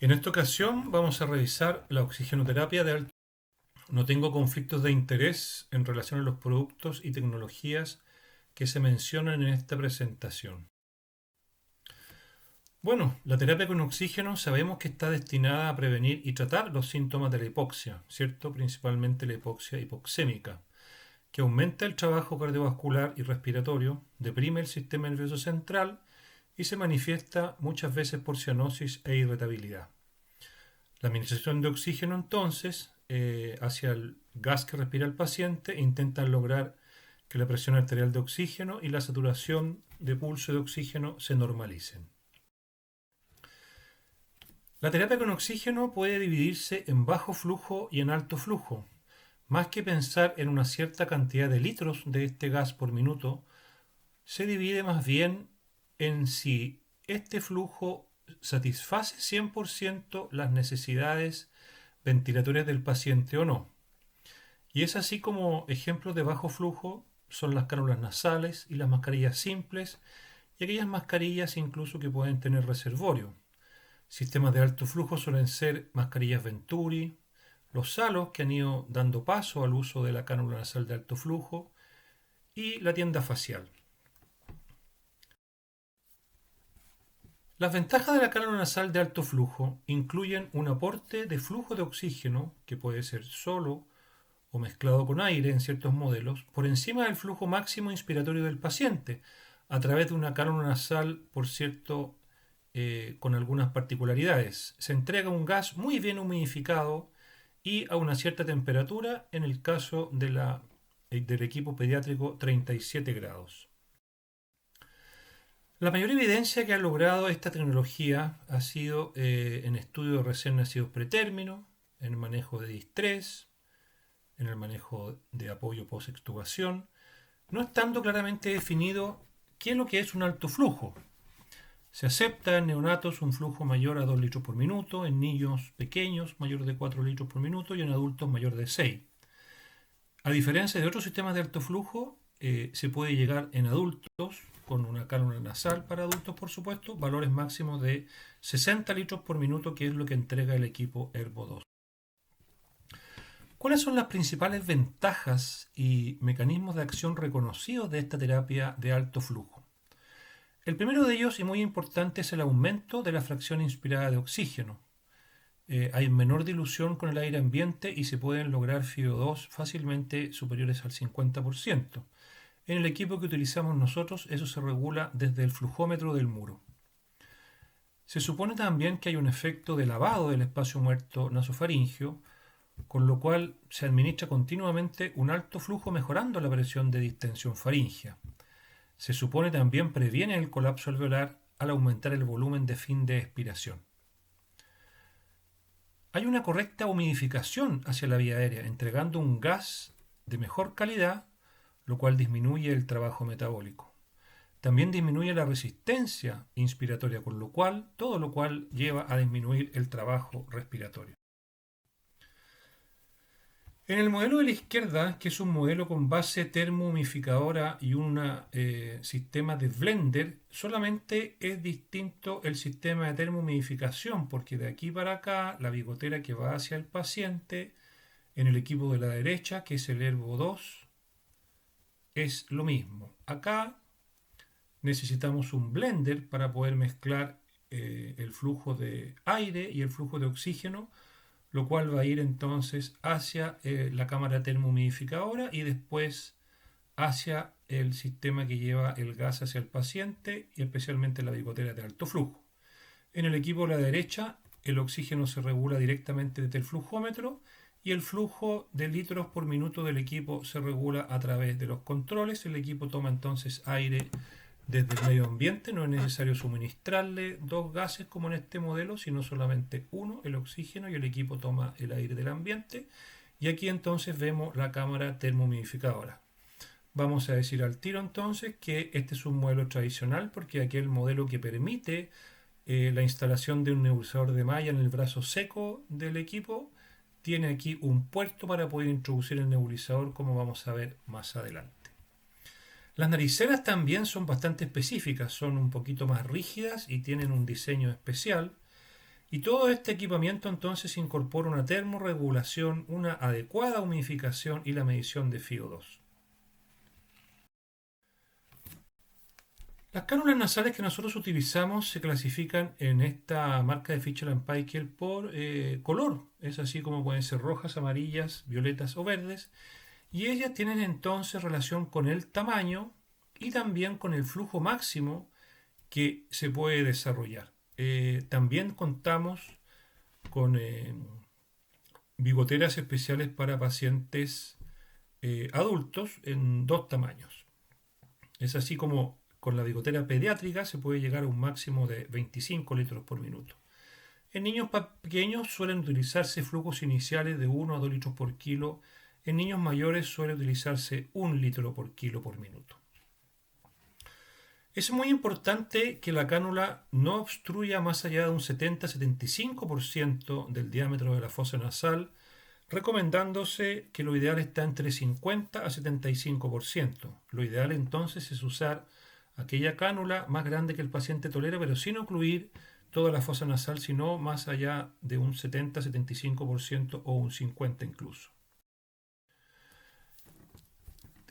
En esta ocasión vamos a revisar la oxigenoterapia de alto. No tengo conflictos de interés en relación a los productos y tecnologías que se mencionan en esta presentación. Bueno, la terapia con oxígeno sabemos que está destinada a prevenir y tratar los síntomas de la hipoxia, ¿cierto? Principalmente la hipoxia hipoxémica, que aumenta el trabajo cardiovascular y respiratorio, deprime el sistema nervioso central y se manifiesta muchas veces por cianosis e irritabilidad. La administración de oxígeno entonces hacia el gas que respira el paciente intentan lograr que la presión arterial de oxígeno y la saturación de pulso de oxígeno se normalicen. La terapia con oxígeno puede dividirse en bajo flujo y en alto flujo. Más que pensar en una cierta cantidad de litros de este gas por minuto, se divide más bien en si este flujo satisface 100% las necesidades ventilatorias del paciente o no. Y es así como ejemplos de bajo flujo son las cánulas nasales y las mascarillas simples y aquellas mascarillas incluso que pueden tener reservorio. Sistemas de alto flujo suelen ser mascarillas Venturi, los salos que han ido dando paso al uso de la cánula nasal de alto flujo y la tienda facial. Las ventajas de la cánula nasal de alto flujo incluyen un aporte de flujo de oxígeno, que puede ser solo o mezclado con aire en ciertos modelos, por encima del flujo máximo inspiratorio del paciente, a través de una cánula nasal, por cierto, con algunas particularidades. Se entrega un gas muy bien humidificado y a una cierta temperatura, en el caso del equipo pediátrico 37 grados. La mayor evidencia que ha logrado esta tecnología ha sido en estudios de recién nacidos pretérmino, en el manejo de distrés, en el manejo de apoyo post-extubación, no estando claramente definido qué es lo que es un alto flujo. Se acepta en neonatos un flujo mayor a 2 litros por minuto, en niños pequeños mayor de 4 litros por minuto y en adultos mayor de 6. A diferencia de otros sistemas de alto flujo, se puede llegar en adultos, con una cánula nasal para adultos por supuesto, valores máximos de 60 litros por minuto, que es lo que entrega el equipo Herbo 2. ¿Cuáles son las principales ventajas y mecanismos de acción reconocidos de esta terapia de alto flujo? El primero de ellos, y muy importante, es el aumento de la fracción inspirada de oxígeno. Hay menor dilución con el aire ambiente y se pueden lograr FiO2 fácilmente superiores al 50%. En el equipo que utilizamos nosotros, eso se regula desde el flujómetro del muro. Se supone también que hay un efecto de lavado del espacio muerto nasofaringeo, con lo cual se administra continuamente un alto flujo mejorando la presión de distensión faríngea. Se supone también previene el colapso alveolar al aumentar el volumen de fin de expiración. Hay una correcta humidificación hacia la vía aérea, entregando un gas de mejor calidad, lo cual disminuye el trabajo metabólico. También disminuye la resistencia inspiratoria, todo lo cual lleva a disminuir el trabajo respiratorio. En el modelo de la izquierda, que es un modelo con base termohumidificadora y un sistema de blender, solamente es distinto el sistema de termohumidificación, porque de aquí para acá, la bigotera que va hacia el paciente, en el equipo de la derecha, que es el Herbo 2, es lo mismo. Acá necesitamos un blender para poder mezclar el flujo de aire y el flujo de oxígeno, lo cual va a ir entonces hacia la cámara termohumidificadora y después hacia el sistema que lleva el gas hacia el paciente y especialmente la bigotera de alto flujo. En el equipo de la derecha, el oxígeno se regula directamente desde el flujómetro y el flujo de litros por minuto del equipo se regula a través de los controles. El equipo toma entonces aire desde el medio ambiente, no es necesario suministrarle dos gases como en este modelo, sino solamente uno, el oxígeno, y el equipo toma el aire del ambiente. Y aquí entonces vemos la cámara termohumidificadora. Vamos a decir al tiro entonces que este es un modelo tradicional, porque aquí el modelo que permite la instalación de un nebulizador de malla en el brazo seco del equipo tiene aquí un puerto para poder introducir el nebulizador, como vamos a ver más adelante. Las nariceras también son bastante específicas, son un poquito más rígidas y tienen un diseño especial. Y todo este equipamiento entonces incorpora una termorregulación, una adecuada humidificación y la medición de FiO2. Las cánulas nasales que nosotros utilizamos se clasifican en esta marca de Fisher Paykel por color. Es así como pueden ser rojas, amarillas, violetas o verdes. Y ellas tienen entonces relación con el tamaño y también con el flujo máximo que se puede desarrollar. También contamos con bigoteras especiales para pacientes adultos en dos tamaños. Es así como con la bigotera pediátrica se puede llegar a un máximo de 25 litros por minuto. En niños pequeños suelen utilizarse flujos iniciales de 1 a 2 litros por kilo. En niños mayores suele utilizarse 1 litro por kilo por minuto. Es muy importante que la cánula no obstruya más allá de un 70-75% del diámetro de la fosa nasal, recomendándose que lo ideal está entre 50 a 75%. Lo ideal entonces es usar aquella cánula más grande que el paciente tolera, pero sin ocluir toda la fosa nasal, sino más allá de un 70-75% o un 50% incluso.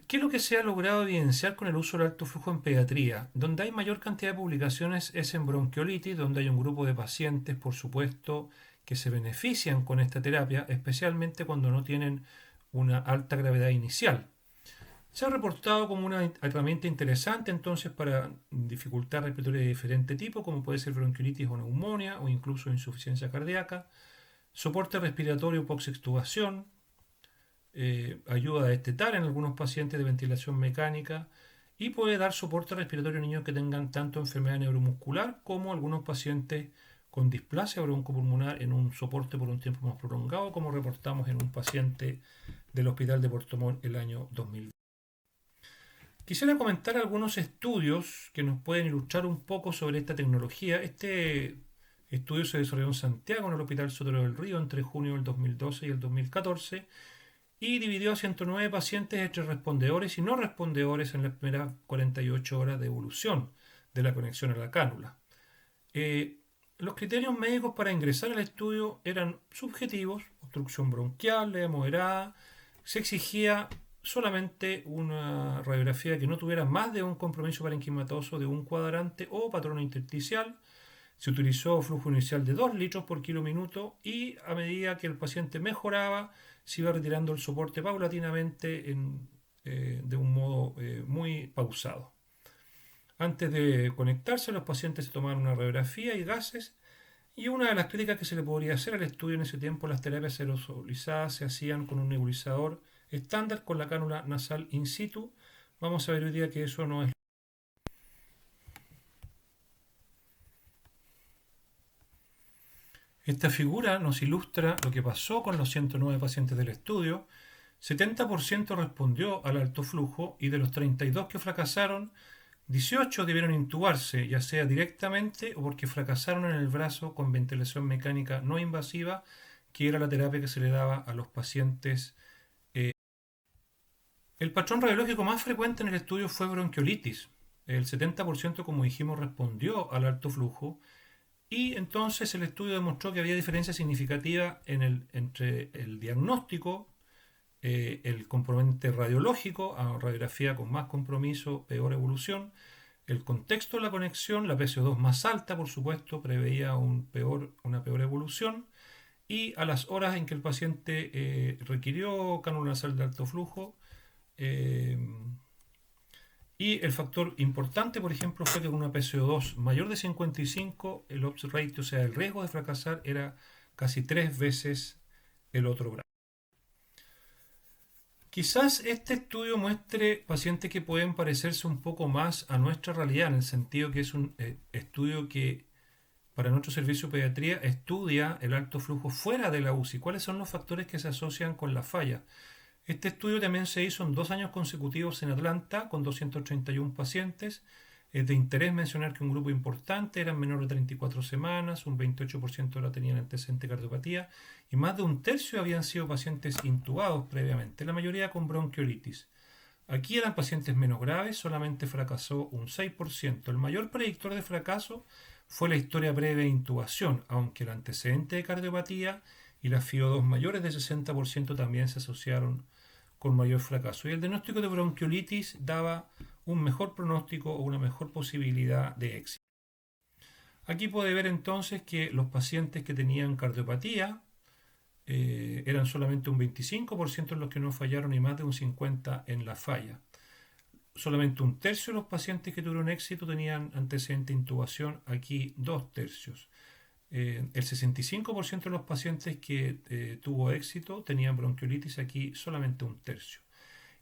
¿Qué es lo que se ha logrado evidenciar con el uso del alto flujo en pediatría? Donde hay mayor cantidad de publicaciones es en bronquiolitis, donde hay un grupo de pacientes, por supuesto, que se benefician con esta terapia, especialmente cuando no tienen una alta gravedad inicial. Se ha reportado como una herramienta interesante entonces para dificultad respiratoria de diferente tipo, como puede ser bronquiolitis o neumonía o incluso insuficiencia cardíaca, soporte respiratorio post-extubación, ayuda a destetar en algunos pacientes de ventilación mecánica y puede dar soporte respiratorio a niños que tengan tanto enfermedad neuromuscular como algunos pacientes con displasia broncopulmonar en un soporte por un tiempo más prolongado, como reportamos en un paciente del Hospital de Puerto Montt el año 2020. Quisiera comentar algunos estudios que nos pueden ilustrar un poco sobre esta tecnología. Este estudio se desarrolló en Santiago, en el Hospital Sotero del Río, entre junio del 2012 y el 2014, y dividió a 109 pacientes entre respondedores y no respondedores en las primeras 48 horas de evolución de la conexión a la cánula. Los criterios médicos para ingresar al estudio eran subjetivos: obstrucción bronquial, leve moderada. Se exigía solamente una radiografía que no tuviera más de un compromiso parenquimatoso de un cuadrante o patrón intersticial. Se utilizó flujo inicial de 2 litros por kilo minuto y a medida que el paciente mejoraba se iba retirando el soporte paulatinamente de un modo muy pausado. Antes de conectarse, los pacientes se tomaban una radiografía y gases, y una de las críticas que se le podría hacer al estudio en ese tiempo: las terapias aerosolizadas se hacían con un nebulizador estándar con la cánula nasal in situ. Vamos a ver hoy día que eso no es. Esta figura nos ilustra lo que pasó con los 109 pacientes del estudio. 70% respondió al alto flujo y de los 32 que fracasaron, 18 debieron intubarse, ya sea directamente o porque fracasaron en el brazo con ventilación mecánica no invasiva, que era la terapia que se le daba a los pacientes. El patrón radiológico más frecuente en el estudio fue bronquiolitis. El 70%, como dijimos, respondió al alto flujo. Y entonces el estudio demostró que había diferencia significativa entre el diagnóstico, el componente radiológico, a radiografía con más compromiso, peor evolución, el contexto de la conexión, la PCO2 más alta, por supuesto, preveía una peor evolución, y a las horas en que el paciente requirió cánula nasal de alto flujo. Y el factor importante, por ejemplo, fue que con una PCO2 mayor de 55, el odds ratio, o sea, el riesgo de fracasar, era casi 3 veces el otro grado. Quizás este estudio muestre pacientes que pueden parecerse un poco más a nuestra realidad, en el sentido que es un estudio que para nuestro servicio de pediatría estudia el alto flujo fuera de la UCI. ¿Cuáles son los factores que se asocian con la falla? Este estudio también se hizo en 2 años consecutivos en Atlanta con 231 pacientes. Es de interés mencionar que un grupo importante eran menores de 34 semanas, un 28% ahora tenían antecedente de cardiopatía y más de un tercio habían sido pacientes intubados previamente, la mayoría con bronquiolitis. Aquí eran pacientes menos graves, solamente fracasó un 6%. El mayor predictor de fracaso fue la historia breve de intubación, aunque el antecedente de cardiopatía y la FIO2 mayores de 60% también se asociaron con mayor fracaso. Y el diagnóstico de bronquiolitis daba un mejor pronóstico o una mejor posibilidad de éxito. Aquí puede ver entonces que los pacientes que tenían cardiopatía eran solamente un 25% los que no fallaron y más de un 50% en la falla. Solamente un tercio de los pacientes que tuvieron éxito tenían antecedente de intubación, aquí 2 tercios. El 65% de los pacientes que tuvo éxito tenían bronquiolitis, aquí solamente un tercio.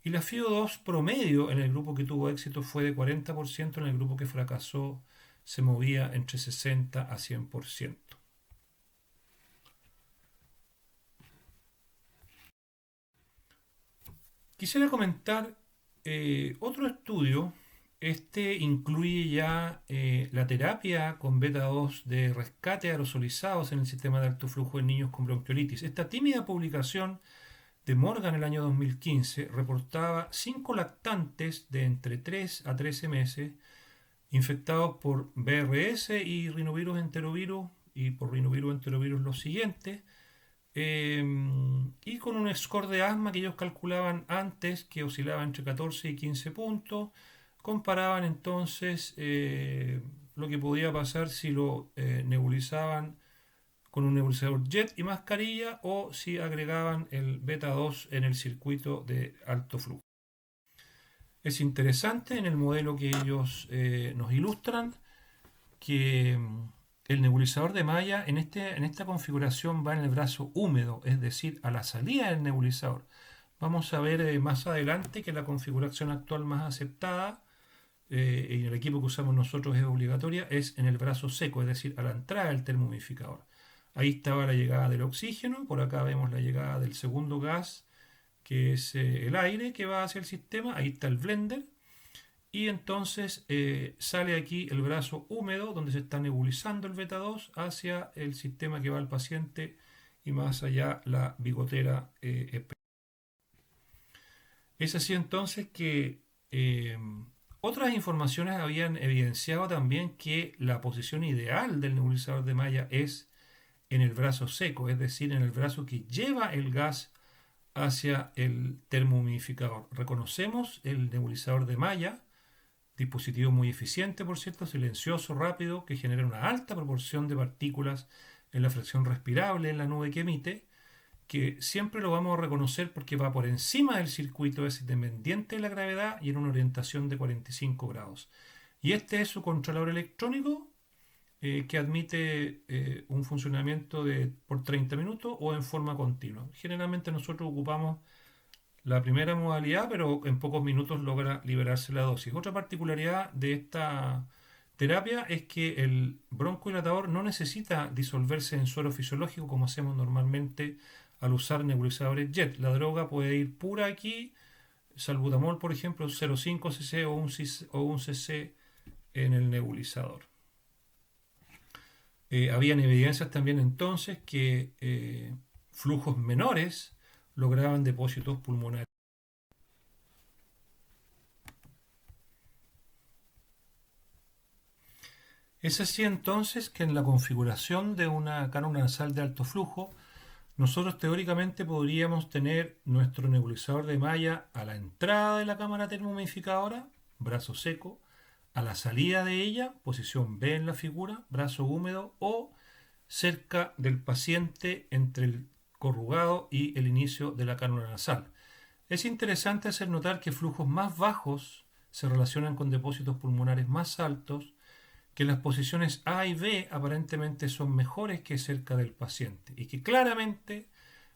Y la FIO2 promedio en el grupo que tuvo éxito fue de 40%, en el grupo que fracasó se movía entre 60 a 100%. Quisiera comentar otro estudio. Este incluye ya la terapia con beta 2 de rescate aerosolizados en el sistema de alto flujo en niños con bronquiolitis. Esta tímida publicación de Morgan en el año 2015 reportaba 5 lactantes de entre 3 a 13 meses infectados por BRS y rinovirus enterovirus, y por rinovirus enterovirus los siguientes, y con un score de asma que ellos calculaban antes, que oscilaba entre 14 y 15 puntos. Comparaban entonces lo que podía pasar si lo nebulizaban con un nebulizador jet y mascarilla, o si agregaban el beta 2 en el circuito de alto flujo. Es interesante en el modelo que ellos nos ilustran que el nebulizador de malla en esta configuración va en el brazo húmedo, es decir, a la salida del nebulizador. Vamos a ver más adelante que la configuración actual más aceptada, y el equipo que usamos nosotros es obligatoria, es en el brazo seco, es decir, a la entrada del termohumidificador. Ahí estaba la llegada del oxígeno, por acá vemos la llegada del segundo gas, que es el aire que va hacia el sistema, ahí está el blender, y entonces sale aquí el brazo húmedo donde se está nebulizando el beta 2 hacia el sistema que va al paciente, y más allá la bigotera. Es así entonces que otras informaciones habían evidenciado también que la posición ideal del nebulizador de malla es en el brazo seco, es decir, en el brazo que lleva el gas hacia el termohumidificador. Reconocemos el nebulizador de malla, dispositivo muy eficiente, por cierto, silencioso, rápido, que genera una alta proporción de partículas en la fracción respirable en la nube que emite, que siempre lo vamos a reconocer porque va por encima del circuito, es independiente de la gravedad y en una orientación de 45 grados. Y este es su controlador electrónico, que admite un funcionamiento por 30 minutos o en forma continua. Generalmente nosotros ocupamos la primera modalidad, pero en pocos minutos logra liberarse la dosis. Otra particularidad de esta terapia es que el broncodilatador no necesita disolverse en suero fisiológico como hacemos normalmente al usar nebulizadores jet. La droga puede ir pura aquí, salbutamol por ejemplo, 0,5 cc o un cc en el nebulizador. Habían evidencias también entonces que flujos menores lograban depósitos pulmonares. Es así entonces que en la configuración de una cánula nasal de alto flujo, nosotros teóricamente podríamos tener nuestro nebulizador de malla a la entrada de la cámara termohumidificadora, brazo seco, a la salida de ella, posición B en la figura, brazo húmedo, o cerca del paciente entre el corrugado y el inicio de la cánula nasal. Es interesante hacer notar que flujos más bajos se relacionan con depósitos pulmonares más altos, que las posiciones A y B aparentemente son mejores que cerca del paciente, y que claramente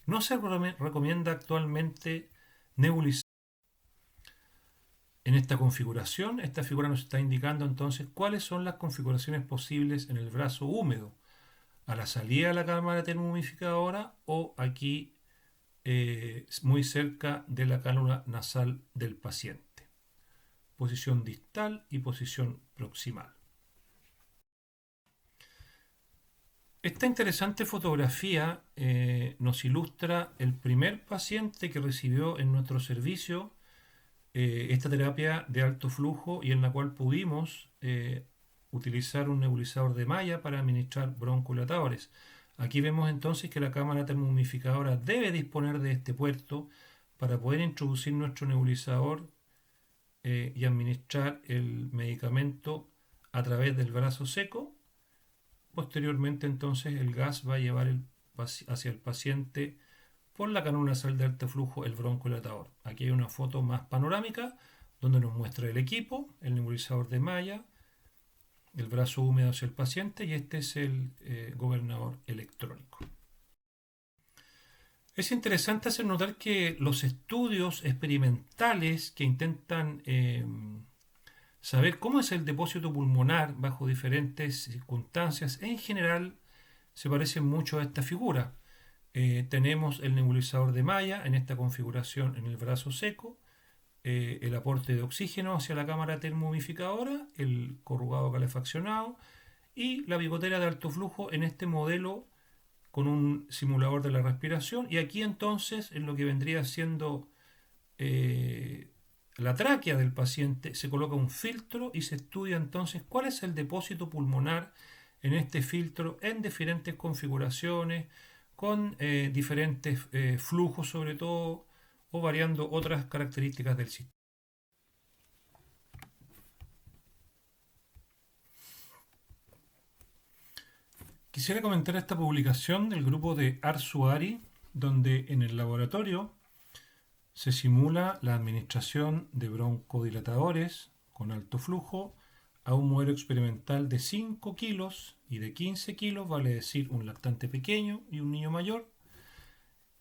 no se recomienda actualmente nebulizar. En esta configuración, esta figura nos está indicando entonces cuáles son las configuraciones posibles en el brazo húmedo, a la salida de la cámara termohumidificadora o aquí muy cerca de la cánula nasal del paciente. Posición distal y posición proximal. Esta interesante fotografía nos ilustra el primer paciente que recibió en nuestro servicio esta terapia de alto flujo, y en la cual pudimos utilizar un nebulizador de malla para administrar broncodilatadores. Aquí vemos entonces que la cámara termohumidificadora debe disponer de este puerto para poder introducir nuestro nebulizador y administrar el medicamento a través del brazo seco. Posteriormente entonces el gas va a llevar hacia el paciente por la canula nasal de alto flujo el broncodilatador. Aquí hay una foto más panorámica donde nos muestra el equipo, el nebulizador de malla, el brazo húmedo hacia el paciente y este es el gobernador electrónico. Es interesante hacer notar que los estudios experimentales que intentan saber cómo es el depósito pulmonar bajo diferentes circunstancias, en general se parecen mucho a esta figura. Tenemos el nebulizador de malla en esta configuración en el brazo seco, el aporte de oxígeno hacia la cámara termohumidificadora, el corrugado calefaccionado y la bigotera de alto flujo en este modelo con un simulador de la respiración. Y aquí entonces, en lo que vendría siendo la tráquea del paciente, se coloca un filtro y se estudia entonces cuál es el depósito pulmonar en este filtro en diferentes configuraciones, con diferentes flujos sobre todo, o variando otras características del sistema. Quisiera comentar esta publicación del grupo de Arsuari, donde en el laboratorio se simula la administración de broncodilatadores con alto flujo a un modelo experimental de 5 kilos y de 15 kilos, vale decir un lactante pequeño y un niño mayor,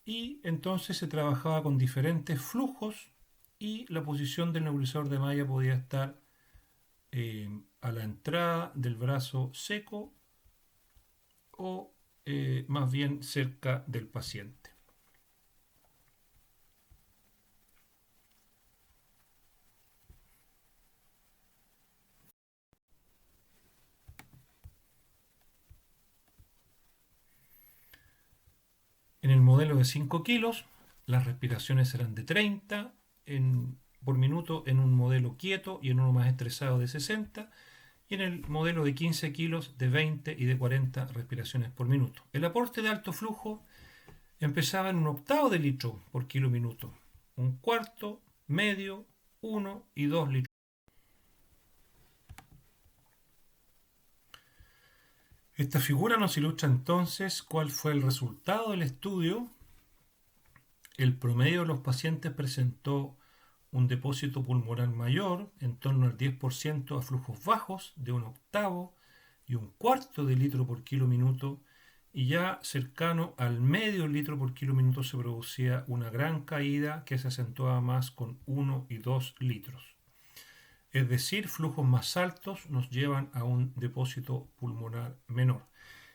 y entonces se trabajaba con diferentes flujos y la posición del nebulizador de malla podía estar a la entrada del brazo seco o más bien cerca del paciente. En el modelo de 5 kilos, las respiraciones eran de 30 por minuto en un modelo quieto y en uno más estresado de 60, y en el modelo de 15 kilos de 20 y de 40 respiraciones por minuto. El aporte de alto flujo empezaba en 1/8 de litro por kilo minuto, 1/4, medio, 1 y 2 litros. Esta figura nos ilustra entonces cuál fue el resultado del estudio. El promedio de los pacientes presentó un depósito pulmonar mayor, en torno al 10% a flujos bajos de 1/8 y 1/4 de litro por kilo minuto, y ya cercano al medio litro por kilo minuto se producía una gran caída que se acentuaba más con 1 y 2 litros. Es decir, flujos más altos nos llevan a un depósito pulmonar menor.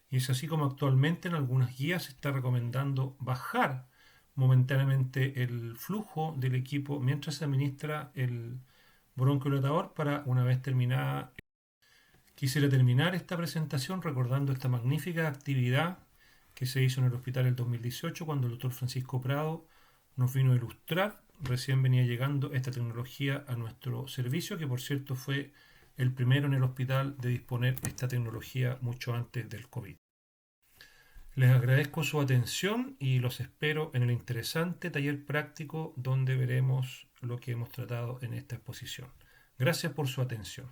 Y es así como actualmente en algunas guías se está recomendando bajar momentáneamente el flujo del equipo mientras se administra el broncodilatador para una vez terminada. Quisiera terminar esta presentación recordando esta magnífica actividad que se hizo en el hospital el 2018 cuando el doctor Francisco Prado nos vino a ilustrar. Recién venía llegando esta tecnología a nuestro servicio, que por cierto fue el primero en el hospital de disponer de esta tecnología mucho antes del COVID. Les agradezco su atención y los espero en el interesante taller práctico donde veremos lo que hemos tratado en esta exposición. Gracias por su atención.